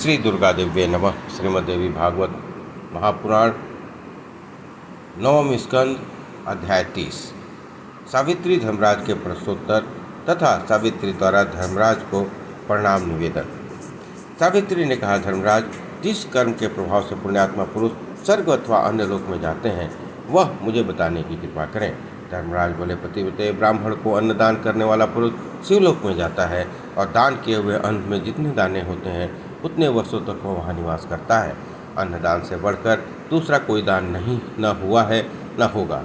श्री दुर्गा देव्ये नमः। श्रीमद्देवी भागवत महापुराण नवम स्कंद अध्याय 30। सावित्री धर्मराज के प्रश्नोत्तर तथा सावित्री द्वारा धर्मराज को प्रणाम निवेदन। सावित्री ने कहा, धर्मराज, जिस कर्म के प्रभाव से पुण्यात्मा पुरुष स्वर्ग अथवा अन्य लोक में जाते हैं वह मुझे बताने की कृपा करें। धर्मराज बोले, पतिव्रते ब्राह्मण को अन्न दान करने वाला पुरुष शिवलोक में जाता है और दान किए हुए अन्न में जितने दाने होते हैं उतने वर्षों तक वह वहाँ निवास करता है। अन्नदान से बढ़कर दूसरा कोई दान नहीं न हुआ है न होगा।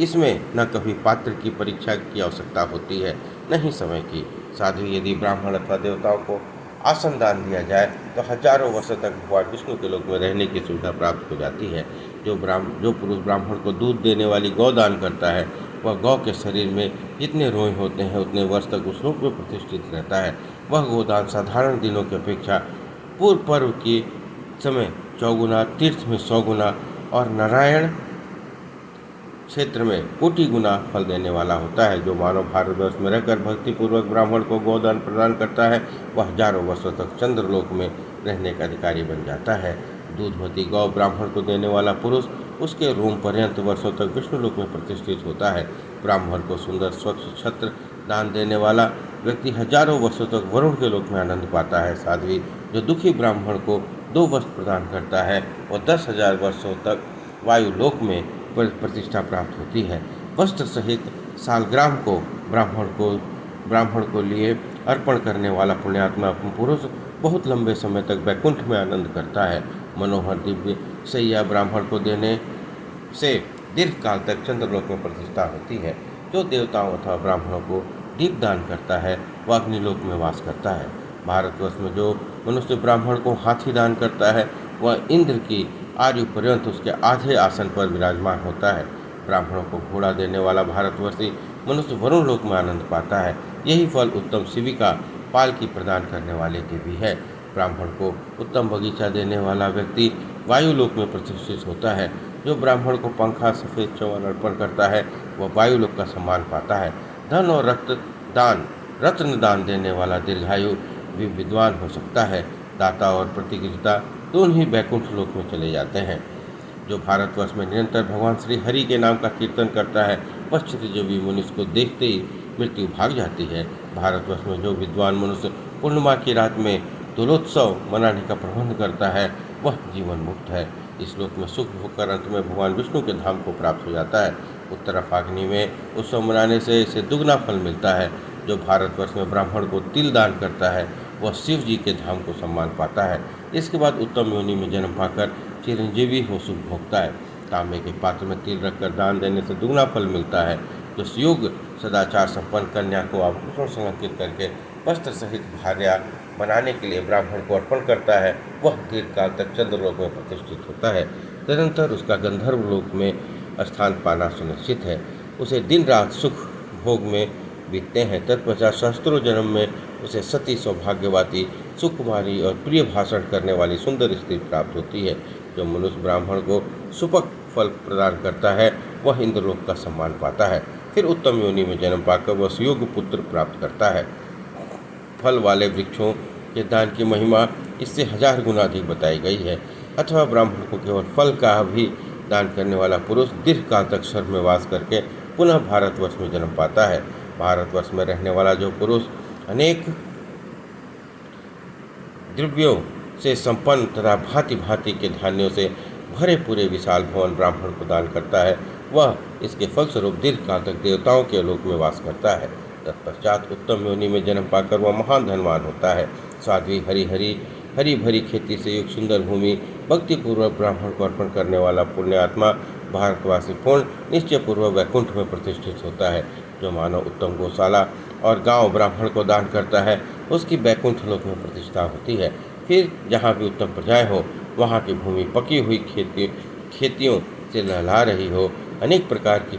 इसमें न कभी पात्र की परीक्षा की आवश्यकता होती है न ही समय की। साधु यदि ब्राह्मण अथवा देवताओं को आसन दान दिया जाए तो हजारों वर्षों तक भगवान विष्णु के लोक में रहने की सुविधा प्राप्त हो जाती है। जो पुरुष ब्राह्मण को दूध देने वाली गौ दान करता है वह गौ के शरीर में जितने रोए होते हैं उतने वर्ष तक उस रूप में प्रतिष्ठित रहता है। वह गोदान साधारण दिनों की अपेक्षा पूर्व पर्व के समय 4 गुना, तीर्थ में 100 गुना और नारायण क्षेत्र में कोटि गुना फल देने वाला होता है। जो मानव भारतवर्ष में रहकर भक्तिपूर्वक ब्राह्मण को गोदान प्रदान करता है वह हजारों वर्षों तक चंद्रलोक में रहने का अधिकारी बन जाता है। दूधवती गौ ब्राह्मण को देने वाला पुरुष उसके रोम पर्यंत वर्षों तक विष्णुलोक में प्रतिष्ठित होता है। ब्राह्मण को सुंदर स्वच्छ छत्र दान देने वाला व्यक्ति हजारों वर्षों तक वरुण के लोक में आनंद पाता है। साध्वी जो दुखी ब्राह्मण को 2 वस्त्र प्रदान करता है वह 10,000 वर्षों तक वायु लोक में प्रतिष्ठा प्राप्त होती है। वस्त्र सहित सालग्राम को ब्राह्मण को लिए अर्पण करने वाला पुण्यात्मा पुरुष बहुत लंबे समय तक वैकुंठ में आनंद करता है। मनोहर दिव्य सैया ब्राह्मण को देने से दीर्घ काल तक चंद्रलोक में प्रतिष्ठा होती है। जो देवताओं अथवा ब्राह्मणों को दीप दान करता है वह अग्निलोक में वास करता है। भारतवर्ष में जो मनुष्य ब्राह्मण को हाथी दान करता है वह इंद्र की आयु पर्यंत उसके आधे आसन पर विराजमान होता है। ब्राह्मणों को घोड़ा देने वाला भारतवर्षी मनुष्य वरुण लोक में आनंद पाता है। यही फल उत्तम शिविका पालकी प्रदान करने वाले के भी है। ब्राह्मण को उत्तम बगीचा देने वाला व्यक्ति वायुलोक में प्रतिष्ठित होता है। जो ब्राह्मण को पंखा सफ़ेद चंवन अर्पण करता है वह वायुलोक का सम्मान पाता है। धन और रत्न दान देने वाला दीर्घायु भी विद्वान हो सकता है। दाता और प्रतियोगिता दोनों ही वैकुंठ लोक में चले जाते हैं। जो भारतवर्ष में निरंतर भगवान श्री हरि के नाम का कीर्तन करता है वह चिरंजीवी मनुष्य को देखते ही मृत्यु भाग जाती है। भारतवर्ष में जो विद्वान मनुष्य पूर्णिमा की रात में दोलोत्सव मनाने का प्रबंध करता है वह जीवन मुक्त है। इस लोक में सुख होकर अंत में भगवान विष्णु के धाम को प्राप्त हो जाता है। उत्तर फाग्नि में उत्सव मनाने से इसे दुगना फल मिलता है। जो भारतवर्ष में ब्राह्मण को तिल दान करता है वह शिव जी के धाम को सम्मान पाता है। इसके बाद उत्तम योनि में जन्म पाकर चिरंजीवी हो सुख भोगता है। तांबे के पात्र में तिल रखकर दान देने से दुगना फल मिलता है। जो योग सदाचार संपन्न कन्या को आभूषण संलग्नित करके वस्त्र सहित भार्या बनाने के लिए ब्राह्मण को अर्पण करता है वह दीर्घ काल तक चंद्रलोक में प्रतिष्ठित होता है। तदनंतर उसका गंधर्व लोक में स्थान पाना सुनिश्चित है। उसे दिन रात सुख भोग में बीतते हैं। तत्पश्चात सहस्त्रों जन्म में उसे सती, सौभाग्यवती, सुकुमारी और प्रिय भाषण करने वाली सुंदर स्त्री प्राप्त होती है। जो मनुष्य ब्राह्मण को सुपक फल प्रदान करता है वह इंद्रलोक का सम्मान पाता है। फिर उत्तम योनि में जन्म पाकर वह सुयोग्य पुत्र प्राप्त करता है। फल वाले वृक्षों के दान की महिमा इससे 1000 गुना अधिक बताई गई है। अथवा ब्राह्मण को केवल फल का भी दान करने वाला पुरुष दीर्घ काल तक स्वर्ग में वास करके पुनः भारतवर्ष में जन्म पाता है। भारतवर्ष में रहने वाला जो पुरुष अनेक द्रव्यों से संपन्न तथा भांति भांति के धान्यों से भरे पूरे विशाल भवन ब्राह्मण को दान करता है वह इसके फलस्वरूप दीर्घ काल तक देवताओं के लोक में वास करता है। तत्पश्चात उत्तम योनि में जन्म पाकर वह महान धनवान होता है। साध्वी हरी भरी खेती से युक्त सुंदर भूमि भक्तिपूर्वक ब्राह्मण को अर्पण करने वाला पुण्यात्मा भारतवासी पूर्ण निश्चय पूर्वक वैकुंठ में प्रतिष्ठित होता है। जो मानव उत्तम गौशाला और गांव ब्राह्मण को दान करता है उसकी वैकुंठ लोक में प्रतिष्ठा होती है। फिर जहाँ भी उत्तम प्रजाएं हो वहाँ की भूमि पकी हुई खेतियों से लहला रही हो, अनेक प्रकार की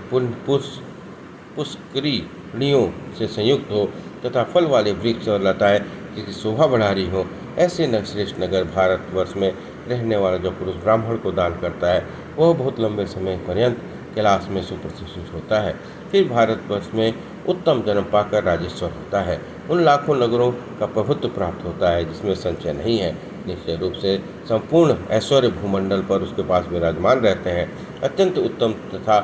पुष्करिणियों से संयुक्त हो तथा फल वाले वृक्ष और लताएं जिसकी शोभा बढ़ा रही हो, ऐसे श्रेष्ठ नगर भारतवर्ष में रहने वाला जो पुरुष ब्राह्मण को दान करता है वह बहुत लंबे समय पर्यंत कैलाश में सुप्रतिष्ठित होता है। फिर भारतवर्ष में उत्तम जन्म पाकर राजेश्वर होता है। उन लाखों नगरों का प्रभुत्व प्राप्त होता है जिसमें संचय नहीं है। निश्चय रूप से संपूर्ण ऐश्वर्य भूमंडल पर उसके पास विराजमान रहते हैं। अत्यंत उत्तम तथा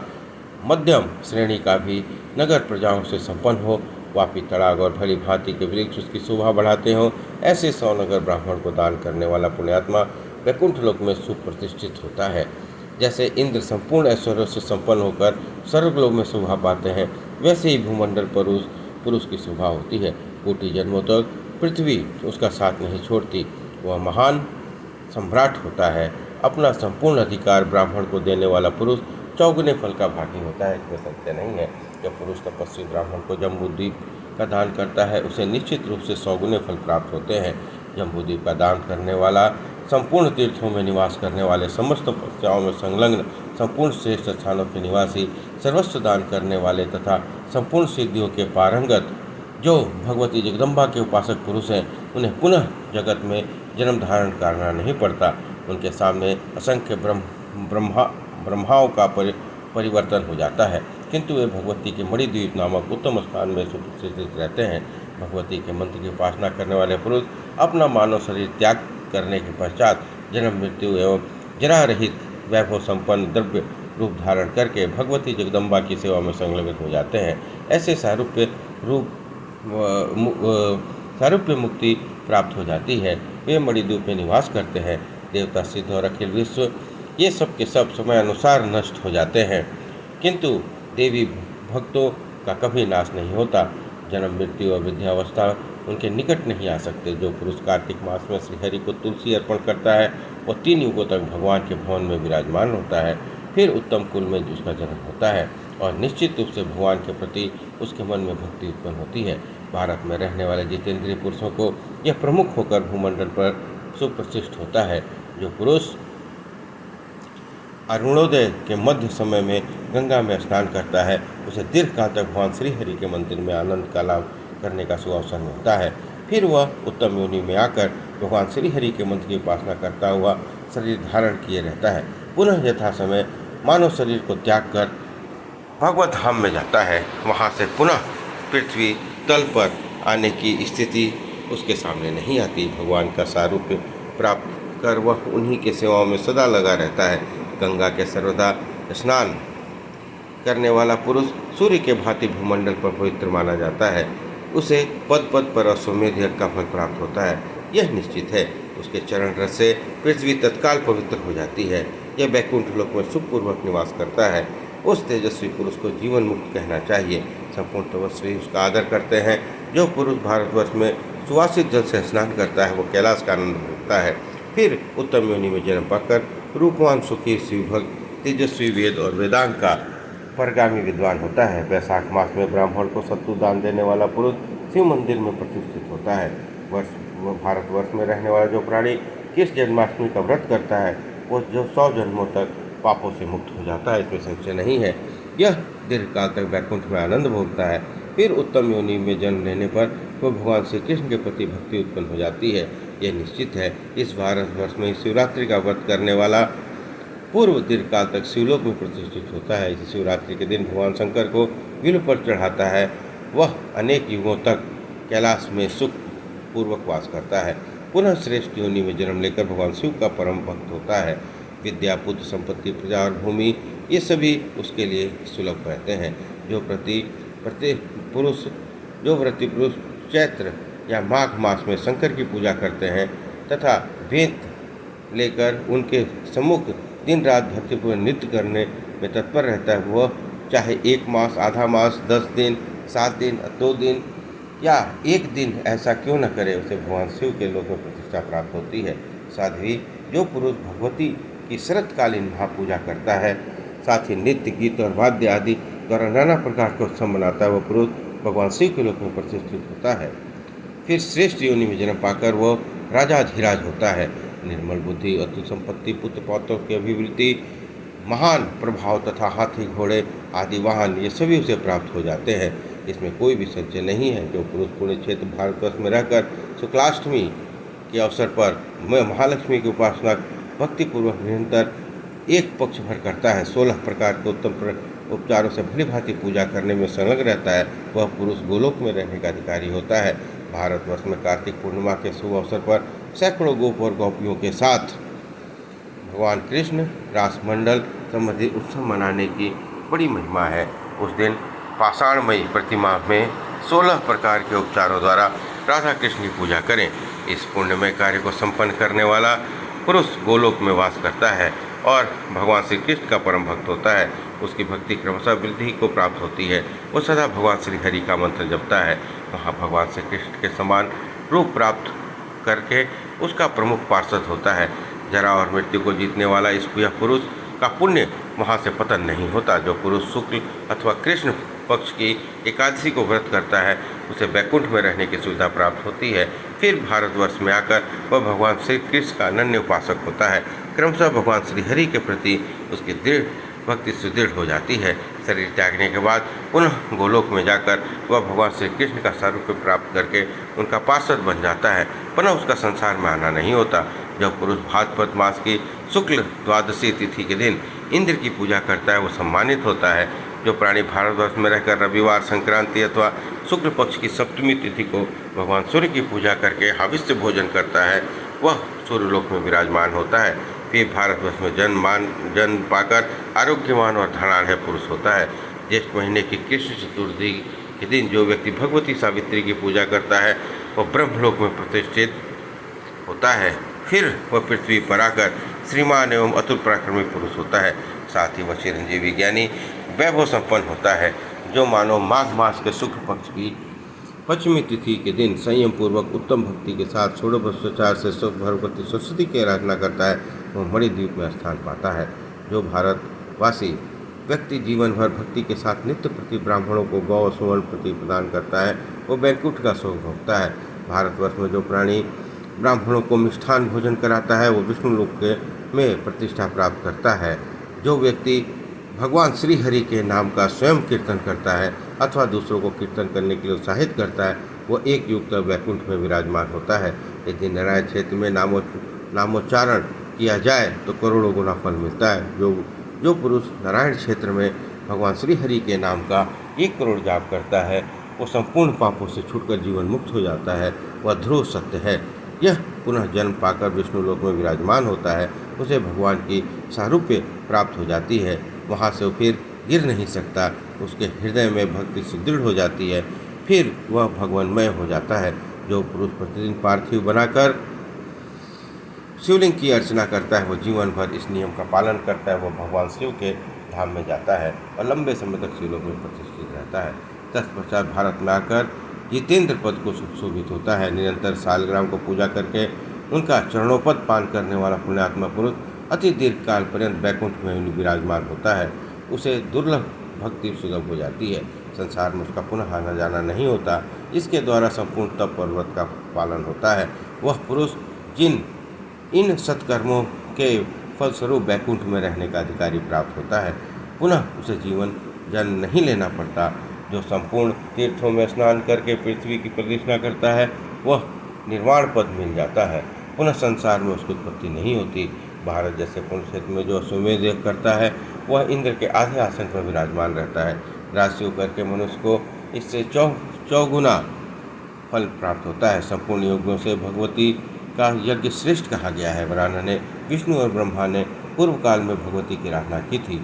मध्यम श्रेणी का भी नगर प्रजाओं से संपन्न हो, वापी तड़ाग और भली भांति के वृक्ष उसकी शोभा बढ़ाते हों, ऐसे 100 नगर ब्राह्मण को दान करने वाला पुण्यात्मा वैकुंठ लोक में सुप्रतिष्ठित होता है। जैसे इंद्र संपूर्ण ऐश्वर्य से संपन्न होकर स्वर्गलोक में शोभा पाते हैं, वैसे ही भूमंडल पर उस पुरुष की शोभा होती है। कोटि जन्मों तक पृथ्वी उसका साथ नहीं छोड़ती। वह महान सम्राट होता है। अपना संपूर्ण अधिकार ब्राह्मण को देने वाला पुरुष चौगुने फल का भागी होता है, इसमें संशय नहीं है। जब पुरुष तपस्वी ब्राह्मण को जम्बूद्वीप का दान करता है, उसे निश्चित रूप से 100 गुने फल प्राप्त होते हैं। जम्बूद्वीप का दान करने वाला संपूर्ण तीर्थों में निवास करने वाले, समस्त तपस्याओं में संलग्न, संपूर्ण श्रेष्ठ स्थानों के निवासी, सर्वस्व दान करने वाले तथा संपूर्ण सिद्धियों के पारंगत जो भगवती जगदम्बा के उपासक पुरुष हैं, उन्हें पुनः जगत में जन्म धारण करना नहीं पड़ता। उनके सामने असंख्य ब्रह्माओं का परिवर्तन हो जाता है, किंतु वे भगवती के मणिद्वीप नामक उत्तम स्थान में सुप्रतिष्ठित रहते हैं। भगवती के मंत्र की उपासना करने वाले पुरुष अपना मानव शरीर त्याग करने के पश्चात जन्म मृत्यु एवं जरा रहित वैभव संपन्न द्रव्य रूप धारण करके भगवती जगदम्बा की सेवा में संलग्न हो जाते हैं। ऐसे सारूप्य मुक्ति प्राप्त हो जाती है। वे मणिद्वीप में निवास करते हैं। देवता, सिद्ध और अखिल विश्व ये सब के सब समय अनुसार नष्ट हो जाते हैं, किंतु देवी भक्तों का कभी नाश नहीं होता। जन्म मृत्यु और वृद्धावस्था उनके निकट नहीं आ सकते। जो पुरुष कार्तिक मास में श्रीहरि को तुलसी अर्पण करता है, वह 3 युगों तक भगवान के भवन में विराजमान होता है। फिर उत्तम कुल में उसका जन्म होता है और निश्चित रूप से भगवान के प्रति उसके मन में भक्ति उत्पन्न होती है। भारत में रहने वाले जितेंद्रिय पुरुषों को यह प्रमुख होकर भूमंडल पर सुप्रतिष्ठित होता है। जो पुरुष अरुणोदय के मध्य समय में गंगा में स्नान करता है, उसे दीर्घकाल तक भगवान श्रीहरि के मंदिर में आनंद का लाभ करने का सुअवसर मिलता है। फिर वह उत्तम योनि में आकर भगवान श्रीहरि के मंत्र की उपासना करता हुआ शरीर धारण किए रहता है। पुनः यथा समय मानव शरीर को त्याग कर भगवत धाम में जाता है। वहाँ से पुनः पृथ्वी तल पर आने की स्थिति उसके सामने नहीं आती। भगवान का सारूप्य प्राप्त कर वह उन्हीं के सेवाओं में सदा लगा रहता है। गंगा के सर्वदा स्नान करने वाला पुरुष सूर्य के भांति भूमंडल पर पवित्र माना जाता है। उसे पद पद पर अश्वमेध यज्ञ का फल प्राप्त होता है, यह निश्चित है। उसके चरण रस से पृथ्वी तत्काल पवित्र हो जाती है। यह वैकुंठ लोक में सुखपूर्वक निवास करता है। उस तेजस्वी पुरुष को जीवन मुक्त कहना चाहिए। संपूर्ण तपस्वी उसका आदर करते हैं। जो पुरुष भारतवर्ष में सुवासित जल से स्नान करता है, वो कैलाश का आनंद भोगता है। फिर उत्तम योनि में जन्म पाकर रूपवान, सुखी, शिवभक्त, तेजस्वी, वेद और वेदांग का परगामी विद्वान होता है। वैशाख मास में ब्राह्मण को शत्रु दान देने वाला पुरुष शिव मंदिर में प्रतिष्ठित होता है। भारतवर्ष में रहने वाला जो प्राणी किस जन्माष्टमी का व्रत करता है, वो जो 100 जन्मों तक पापों से मुक्त हो जाता है, इसमें संशय नहीं है। यह दीर्घकाल तक वैकुंठ में आनंद भोगता है। फिर उत्तम योनि में जन्म लेने पर वह भगवान श्री कृष्ण के प्रति भक्ति उत्पन्न हो जाती है, यह निश्चित है। इस भारतवर्ष में शिवरात्रि का व्रत करने वाला पूर्व दीर्घकाल तक शिवलोक में प्रतिष्ठित होता है। इस शिवरात्रि के दिन भगवान शंकर को बिल्व पर चढ़ाता है। वह अनेक युगों तक कैलाश में सुख पूर्वक वास करता है। पुनः श्रेष्ठ योनि में जन्म लेकर भगवान शिव का परम भक्त होता है। विद्या, पुत्र, संपत्ति, प्रजा और भूमि ये सभी उसके लिए सुलभ रहते हैं। जो व्रति पुरुष चैत्र या माघ मास में शंकर की पूजा करते हैं तथा वेद लेकर उनके सम्मुख दिन रात भक्तिपूर्ण नृत्य करने में तत्पर रहता है, वह चाहे 1 मास, आधा मास, 10 दिन, 7 दिन, 2 दिन या 1 दिन ऐसा क्यों न करे, उसे भगवान शिव के लोक में प्रतिष्ठा प्राप्त होती है। साध्वी, जो पुरुष भगवती की शरतकालीन महापूजा करता है, साथ ही नृत्य, गीत और वाद्य आदि द्वारा नाना प्रकार के उत्सव मनाता है, वह पुरुष भगवान शिव के लोक में प्रतिष्ठित होता है। फिर श्रेष्ठ योनि में जन्म पाकर वह राजाधिराज होता है। निर्मल बुद्धि, अतुल संपत्ति, पुत्र पौत्रों की अभिवृद्धि, महान प्रभाव तथा हाथी, घोड़े आदि वाहन ये सभी उसे प्राप्त हो जाते हैं। इसमें कोई भी संशय नहीं है। जो पुरुष पुण्य क्षेत्र भारतवर्ष में रहकर शुक्लाष्टमी के अवसर पर महालक्ष्मी की उपासना भक्तिपूर्वक निरंतर 1 पक्ष भर करता है, 16 प्रकार के उत्तम उपचारों से भली भांति पूजा करने में संलग्न रहता है वह पुरुष गोलोक में रहने का अधिकारी होता है। भारतवर्ष में कार्तिक पूर्णिमा के शुभ अवसर पर सैकड़ों गोप और गोपियों के साथ भगवान कृष्ण रासमंडल संबंधी उत्सव मनाने की बड़ी महिमा है। उस दिन पाषाणमयी प्रतिमा में 16 प्रकार के उपचारों द्वारा राधा कृष्ण की पूजा करें। इस पुण्यमय कार्य को संपन्न करने वाला पुरुष गोलोक में वास करता है और भगवान श्री कृष्ण का परम भक्त होता है। उसकी भक्ति क्रमशः वृद्धि को प्राप्त होती है। वो सदा भगवान श्री हरि का मंत्र जपता है। वहाँ भगवान श्री कृष्ण के समान रूप प्राप्त करके उसका प्रमुख पार्षद होता है। जरा और मृत्यु को जीतने वाला यह पुरुष का पुण्य वहाँ से पतन नहीं होता। जो पुरुष शुक्ल अथवा कृष्ण पक्ष की एकादशी को व्रत करता है उसे वैकुंठ में रहने की सुविधा प्राप्त होती है। फिर भारतवर्ष में आकर वह भगवान श्री कृष्ण का अनन्य उपासक होता है। क्रमशः भगवान श्री हरि के प्रति उसकी दृढ़ भक्ति सुदृढ़ हो जाती है। शरीर त्यागने के बाद पुनः गोलोक में जाकर वह भगवान श्री कृष्ण का सारूप्य प्राप्त करके उनका पार्षद बन जाता है। पुनः उसका संसार में आना नहीं होता। जब पुरुष भाद्रपद मास की शुक्ल द्वादशी तिथि के दिन इंद्र की पूजा करता है वो सम्मानित होता है। जो प्राणी भारतवर्ष में रहकर रविवार, संक्रांति अथवा शुक्ल पक्ष की सप्तमी तिथि को भगवान सूर्य की पूजा करके हविष्य भोजन करता है वह सूर्यलोक में विराजमान होता है। फिर भारतवर्ष में जन्म पाकर आरोग्यवान और धनाढ़ पुरुष होता है। ज्येष्ठ महीने की कृष्ण चतुर्थी के दिन जो व्यक्ति भगवती सावित्री की पूजा करता है वह ब्रह्मलोक में प्रतिष्ठित होता है। फिर वह पृथ्वी पर आकर श्रीमान एवं अतुल पराक्रमी पुरुष होता है। साथ ही वह चिरंजीवी ज्ञानी वैभव संपन्न होता है। जो मानव माघ मास के शुक्ल पक्ष की पश्चिमी तिथि के दिन संयम पूर्वक उत्तम भक्ति के साथ षोडशोपचार से भगवती सरस्वती की आराधना करता है वह मणिद्वीप में स्थान पाता है। जो भारतवासी व्यक्ति जीवन भर भक्ति के साथ नित्य प्रति ब्राह्मणों को गौ और सुवर्ण प्रति प्रदान करता है वो वैकुंठ का सुख भोगता है। भारतवर्ष में जो प्राणी ब्राह्मणों को मिष्ठान भोजन कराता है वो विष्णु लोक में प्रतिष्ठा प्राप्त करता है। जो व्यक्ति भगवान श्री हरि के नाम का स्वयं कीर्तन करता है अथवा दूसरों को कीर्तन करने के लिए उत्साहित करता है वो एक युग तक वैकुंठ में विराजमान होता है। यदि नारायण क्षेत्र में नामोच्चारण किया जाए तो करोड़ों गुना फल मिलता है। जो पुरुष नारायण क्षेत्र में भगवान श्री हरि के नाम का 1 करोड़ जाप करता है वो संपूर्ण पापों से छूटकर जीवन मुक्त हो जाता है। वह ध्रुव सत्य है। यह पुनः जन्म पाकर विष्णु लोक में विराजमान होता है। उसे भगवान की सारूप्य प्राप्त हो जाती है। वहाँ से वो फिर गिर नहीं सकता। उसके हृदय में भक्ति सुदृढ़ हो जाती है। फिर वह भगवानमय हो जाता है। जो पुरुष प्रतिदिन पार्थिव बनाकर शिवलिंग की अर्चना करता है वो जीवन भर इस नियम का पालन करता है। वह भगवान शिव के धाम में जाता है और लंबे समय तक शिवलोक में प्रतिष्ठित रहता है। तत्पश्चात भारत में आकर जितेंद्र पद को सुशोभित होता है। निरंतर सालग्राम को पूजा करके उनका चरणोपद पान करने वाला पुण्यात्मा पुरुष अति दीर्घ काल पर्यंत वैकुंठ में विराजमान होता है। उसे दुर्लभ भक्ति सुलभ हो जाती है। संसार में उसका पुनः आना जाना नहीं होता। इसके द्वारा संपूर्ण तप और व्रत का पालन होता है। वह पुरुष इन सत्कर्मों के फलस्वरूप वैकुंठ में रहने का अधिकारी प्राप्त होता है। पुनः उसे जीवन जन्म नहीं लेना पड़ता। जो संपूर्ण तीर्थों में स्नान करके पृथ्वी की प्रदक्षिणा करता है वह निर्वाण पद मिल जाता है। पुनः संसार में उसकी उत्पत्ति नहीं होती। भारत जैसे पुण्य क्षेत्र में जो अश्वमेध करता है वह इंद्र के आधे आसन पर विराजमान रहता है। राजयोग करके मनुष्य को इससे चौगुना फल प्राप्त होता है। संपूर्ण योगों से भगवती का यज्ञ श्रेष्ठ कहा गया है। वरानन ने विष्णु और ब्रह्मा ने पूर्व काल में भगवती की आराधना की थी।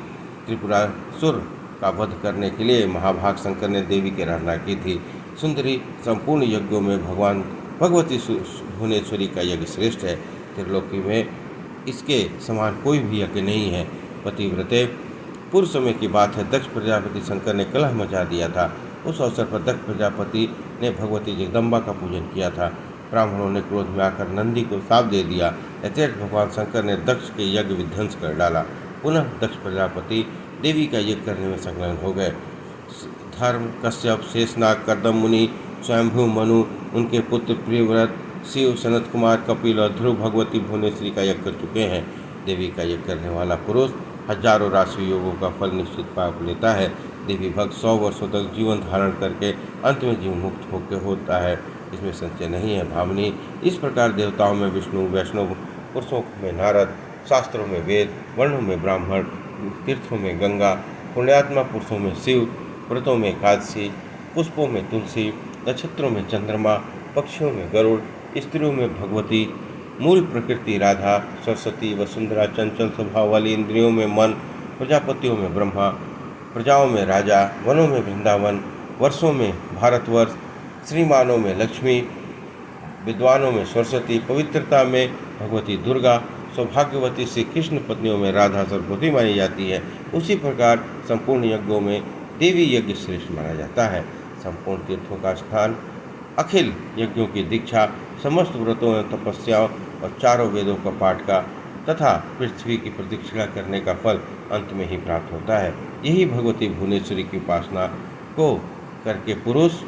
त्रिपुरासुर का वध करने के लिए महाभाग शंकर ने देवी की आराधना की थी। सुंदरी संपूर्ण यज्ञों में भगवती भुवनेश्वरी का यज्ञ श्रेष्ठ है। त्रिलोकी में इसके समान कोई भी यज्ञ नहीं है। पतिव्रते पूर्व समय की बात है। दक्ष प्रजापति शंकर ने कलह मचा दिया था। उस अवसर पर दक्ष प्रजापति ने भगवती जगदम्बा का पूजन किया था। ब्राह्मणों ने क्रोध में आकर नंदी को शाप दे दिया। अतएव भगवान शंकर ने दक्ष के यज्ञ विध्वंस कर डाला। पुनः दक्ष प्रजापति देवी का यज्ञ करने में संलग्न हो गए। धर्म, कश्यप, शेषनाग, कर्दम मुनि, स्वयंभू मनु, उनके पुत्र प्रियव्रत, शिव, सनत कुमार, कपिल और ध्रुव भगवती भुवनेश्वरी का यज्ञ कर चुके हैं। देवी का यज्ञ करने वाला पुरुष हजारों राशि योगों का फल निश्चित पाप लेता है। देवी भक्त 100 वर्षों तक जीवन धारण करके अंत में जीवन मुक्त होकर होता है। इसमें संशय नहीं है। भावनी इस प्रकार देवताओं में विष्णु, वैष्णव पुरुषों में नारद, शास्त्रों में वेद, वर्णों में ब्राह्मण, तीर्थों में गंगा, पुण्यात्मा पुरुषों में शिव, व्रतों में एकादशी, पुष्पों में तुलसी, नक्षत्रों में चंद्रमा, पक्षियों में गरुड़, स्त्रियों में भगवती, मूल प्रकृति राधा, सरस्वती, वसुंधरा, चंचल स्वभाव वाली, इंद्रियों में मन, प्रजापतियों में ब्रह्मा, प्रजाओं में राजा, वनों में वृंदावन, वर्षों में भारतवर्ष, श्रीमानों में लक्ष्मी, विद्वानों में सरस्वती, पवित्रता में भगवती दुर्गा, सौभाग्यवती श्री कृष्ण पत्नियों में राधा सरस्वती मानी जाती है। उसी प्रकार संपूर्ण यज्ञों में देवी यज्ञ श्रेष्ठ माना जाता है। संपूर्ण तीर्थों का स्थान, अखिल यज्ञों की दीक्षा, समस्त व्रतों एवं तपस्याओं और चारों वेदों का पाठ का तथा पृथ्वी की प्रदक्षिणा करने का फल अंत में ही प्राप्त होता है। यही भगवती भुवनेश्वरी की उपासना को करके पुरुष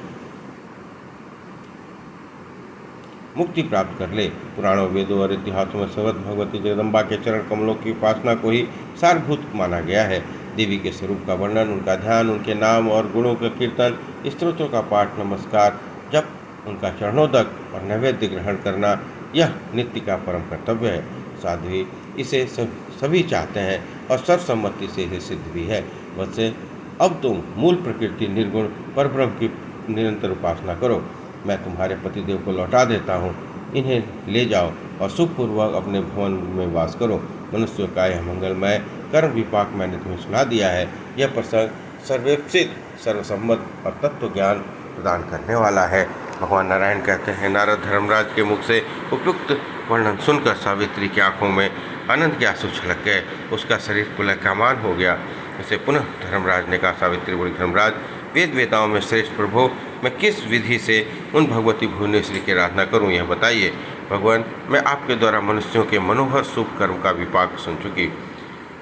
मुक्ति प्राप्त कर ले। पुराणों, वेदों और इतिहासों में सर्वत्र भगवती जगदम्बा के चरण कमलों की उपासना को ही सारभूत माना गया है। देवी के स्वरूप का वर्णन, उनका ध्यान, उनके नाम और गुणों का कीर्तन, स्तोत्रों का पाठ, नमस्कार, जप, उनका चरणोदक और नैवेद्य ग्रहण करना, यह नित्य का परम कर्तव्य है। साध्वी इसे सभी चाहते हैं और सर्वसम्मति से इसे सिद्ध भी है। वैसे अब तुम मूल प्रकृति निर्गुण परब्रह्म की निरंतर उपासना करो। मैं तुम्हारे पतिदेव को लौटा देता हूँ। इन्हें ले जाओ और सुखपूर्वक अपने भवन में वास करो। मनुष्यों का यह मंगलमय कर्म विपाक मैंने तुम्हें सुना दिया है। यह प्रसंग सर्वेक्षित, सर्वसम्मत और तत्व ज्ञान प्रदान करने वाला है। भगवान नारायण कहते हैं, नारद धर्मराज के मुख से उपयुक्त वर्णन सुनकर सावित्री की आंखों में आनंद के आंसू छलक गए। उसका शरीर पुलकायमान हो गया। उसे पुनः धर्मराज ने कहा, सावित्री बोली, धर्मराज, वेद वेताओं में श्रेष्ठ प्रभु, मैं किस विधि से उन भगवती भुवनेश्वरी की आराधना करूं, यह बताइए। भगवान, मैं आपके द्वारा मनुष्यों के मनोहर शुभ कर्म का विपाक सुन चुकी।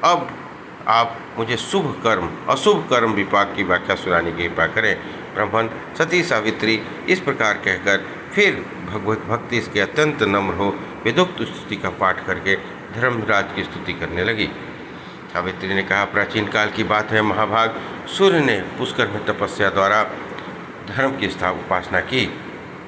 अब आप मुझे शुभ कर्म अशुभ कर्म विपाक की व्याख्या सुनाने की कृपा करें। ब्राह्मण सती सावित्री इस प्रकार कहकर फिर भगवत भक्ति के अत्यंत नम्र हो वेदोक्त स्तुति का पाठ करके धर्मराज की स्तुति करने लगी। सावित्री ने कहा, प्राचीन काल की बात है महाभाग, सूर्य ने पुष्कर में तपस्या द्वारा धर्म की उपासना की।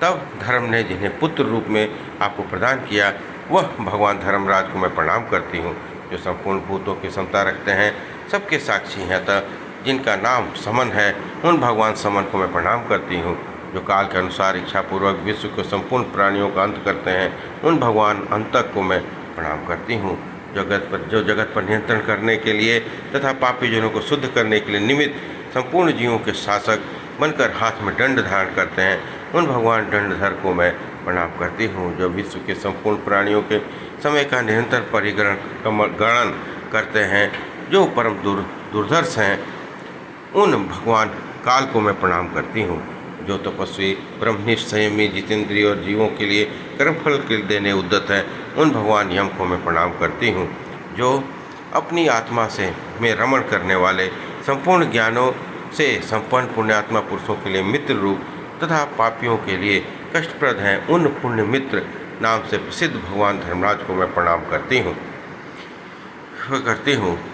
तब धर्म ने जिन्हें पुत्र रूप में आपको प्रदान किया, वह भगवान धर्मराज को मैं प्रणाम करती हूँ, जो संपूर्ण भूतों की समता रखते हैं, सबके साक्षी हैं, अतः जिनका नाम समन है, उन भगवान समन को मैं प्रणाम करती हूँ। जो काल के अनुसार इच्छापूर्वक विश्व के संपूर्ण प्राणियों का अंत करते हैं, उन भगवान अंतक को मैं प्रणाम करती हूँ। जो जगत पर नियंत्रण करने के लिए तथा पापी जनों को शुद्ध करने के लिए निमित्त संपूर्ण जीवों के शासक बनकर हाथ में दंड धारण करते हैं, उन भगवान दंडधर को मैं प्रणाम करती हूँ। जो विश्व के संपूर्ण प्राणियों के समय का निरंतर परिगणन करते हैं, जो परम दुर्धर्ष हैं, उन भगवान काल को मैं प्रणाम करती हूँ। जो तपस्वी, ब्रह्मनिष्ठ, संयमी, जितेंद्रिय और जीवों के लिए कर्मफल के देने उद्यत हैं, उन भगवान यम को मैं प्रणाम करती हूँ। जो अपनी आत्मा से में रमण करने वाले, संपूर्ण ज्ञानों से संपन्न पुण्यात्मा पुरुषों के लिए मित्र रूप तथा पापियों के लिए कष्टप्रद हैं, उन पुण्य मित्र नाम से प्रसिद्ध भगवान धर्मराज को मैं प्रणाम करती हूँ।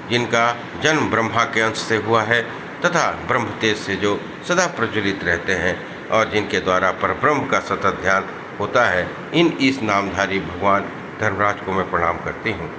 जिनका जन्म ब्रह्मा के अंश से हुआ है तथा ब्रह्म तेज से जो सदा प्रज्वलित रहते हैं और जिनके द्वारा परब्रह्म का सतत ध्यान होता है, इस नामधारी भगवान धर्मराज को मैं प्रणाम करती हूँ।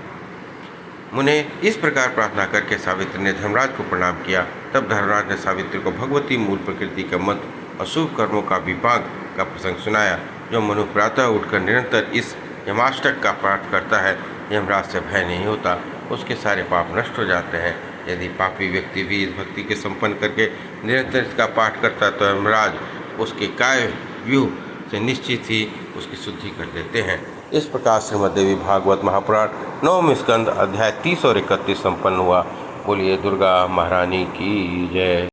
मुने इस प्रकार प्रार्थना करके सावित्री ने धर्मराज को प्रणाम किया। तब धर्मराज ने सावित्री को भगवती मूल प्रकृति का मंत्र और शुभ कर्मों का विपाक का प्रसंग सुनाया। जो मनु प्रातः उठकर निरंतर इस यमाष्टक का पाठ करता है, यमराज से भय नहीं होता, उसके सारे पाप नष्ट हो जाते हैं। यदि पापी व्यक्ति भी इस भक्ति के संपन्न करके निरंतर इसका पाठ करता है, तो यमराज उसके काय व्यूह से निश्चित ही उसकी शुद्धि कर देते हैं। इस प्रकार श्रीमद्देवी भागवत महापुराण 9वें स्कंद अध्याय 30 और 31 संपन्न हुआ। बोलिए दुर्गा महारानी की जय।